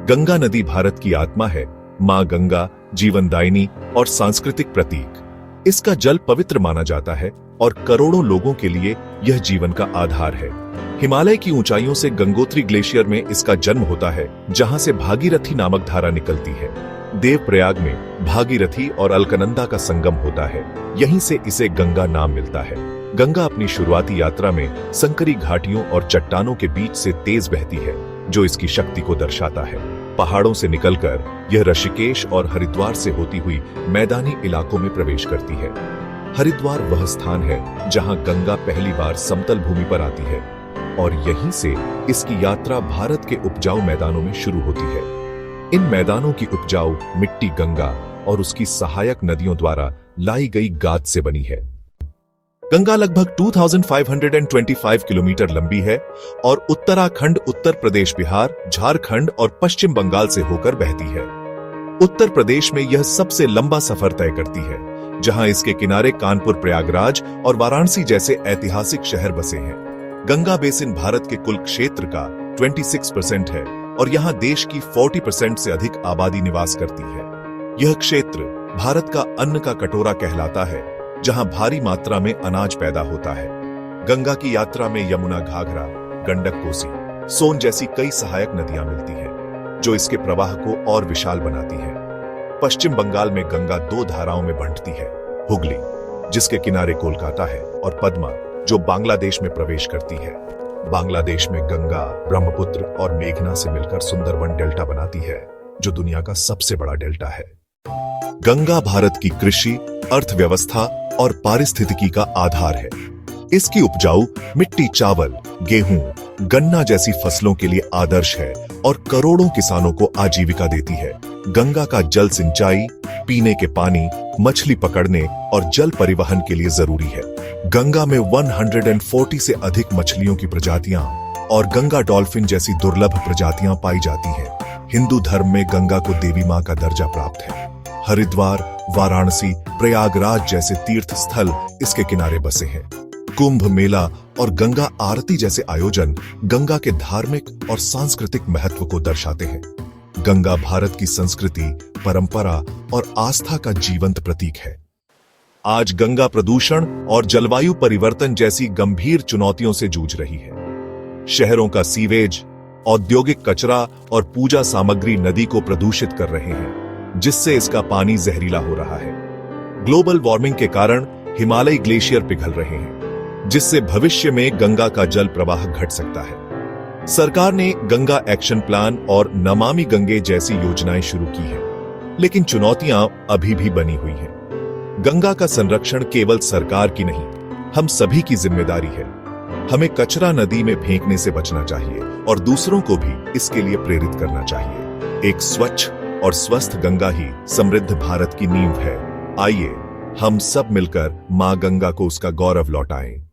गंगा नदी भारत की आत्मा है, मां गंगा जीवनदायिनी और सांस्कृतिक प्रतीक। इसका जल पवित्र माना जाता है और करोड़ों लोगों के लिए यह जीवन का आधार है। हिमालय की ऊंचाइयों से गंगोत्री ग्लेशियर में इसका जन्म होता है, जहां से भागीरथी नामक धारा निकलती है। देवप्रयाग में भागीरथी और अलकनंदा का संगम होता है, यहीं से इसे गंगा नाम मिलता है। गंगा अपनी शुरुआती यात्रा में संकरी घाटियों और चट्टानों के बीच से तेज बहती है, जो इसकी शक्ति को दर्शाता है। पहाड़ों से निकलकर यह ऋषिकेश और हरिद्वार से होती हुई मैदानी इलाकों में प्रवेश करती है। हरिद्वार वह स्थान है जहां गंगा पहली बार समतल भूमि पर आती है और यहीं से इसकी यात्रा भारत के उपजाऊ मैदानों में शुरू होती है। इन मैदानों की उपजाऊ मिट्टी गंगा और उसकी सहायक नदियों द्वारा लाई गई गाद से बनी है। गंगा लगभग 2525 किलोमीटर लंबी है और उत्तराखंड, उत्तर प्रदेश, बिहार, झारखंड और पश्चिम बंगाल से होकर बहती है। उत्तर प्रदेश में यह सबसे लंबा सफर तय करती है, जहां इसके किनारे कानपुर, प्रयागराज और वाराणसी जैसे ऐतिहासिक शहर बसे हैं। गंगा बेसिन भारत के कुल क्षेत्र का 26% है और यहां देश की 40% से अधिक आबादी निवास करती है। यह क्षेत्र भारत का अन्न का कटोरा कहलाता है, जहां भारी मात्रा में अनाज पैदा होता है। गंगा की यात्रा में यमुना, घाघरा, गंडक, कोसी, सोन जैसी कई सहायक नदियां मिलती हैं, जो इसके प्रवाह को और विशाल बनाती हैं। पश्चिम बंगाल में गंगा दो धाराओं में बंटती है, हुगली, जिसके किनारे कोलकाता है, और पद्मा, जो बांग्लादेश में प्रवेश करती है। बांग्लादेश में गंगा ब्रह्मपुत्र और मेघना से मिलकर सुंदरबन डेल्टा बनाती है, जो दुनिया का सबसे बड़ा डेल्टा है। गंगा भारत की कृषि, अर्थव्यवस्था और पारिस्थितिकी का आधार है। इसकी उपजाऊ मिट्टी चावल, गेहूं, गन्ना जैसी फसलों के लिए आदर्श है और करोड़ों किसानों को आजीविका देती है। गंगा का जल सिंचाई, पीने के पानी, मछली पकड़ने और जल परिवहन के लिए जरूरी है। गंगा में 140 से अधिक मछलियों की प्रजातियां और गंगा डॉल्फिन जैसी दुर्लभ प्रजातियां पाई जाती हैं। हिंदू धर्म में गंगा को देवी मां का दर्जा प्राप्त है। हरिद्वार, वाराणसी, प्रयागराज जैसे तीर्थ स्थल इसके किनारे बसे हैं। कुंभ मेला और गंगा आरती जैसे आयोजन गंगा के धार्मिक और सांस्कृतिक महत्व को दर्शाते हैं। गंगा भारत की संस्कृति, परंपरा और आस्था का जीवंत प्रतीक है। आज गंगा प्रदूषण और जलवायु परिवर्तन जैसी गंभीर चुनौतियों से जूझ रही है। शहरों का सीवेज, औद्योगिक कचरा और पूजा सामग्री नदी को प्रदूषित कर रहे हैं, जिससे इसका पानी जहरीला हो रहा है। ग्लोबल वार्मिंग के कारण हिमालयी ग्लेशियर पिघल रहे हैं, जिससे भविष्य में गंगा का जल प्रवाह घट सकता है। सरकार ने गंगा एक्शन प्लान और नमामि गंगे जैसी योजनाएं शुरू की हैं, लेकिन चुनौतियां अभी भी बनी हुई हैं। गंगा का संरक्षण केवल सरकार की नहीं, हम सभी की जिम्मेदारी है। हमें कचरा नदी में फेंकने से बचना चाहिए और दूसरों को भी इसके लिए प्रेरित करना चाहिए। एक स्वच्छ और स्वस्थ गंगा ही समृद्ध भारत की नींव है। आइए हम सब मिलकर मां गंगा को उसका गौरव लौटाएं।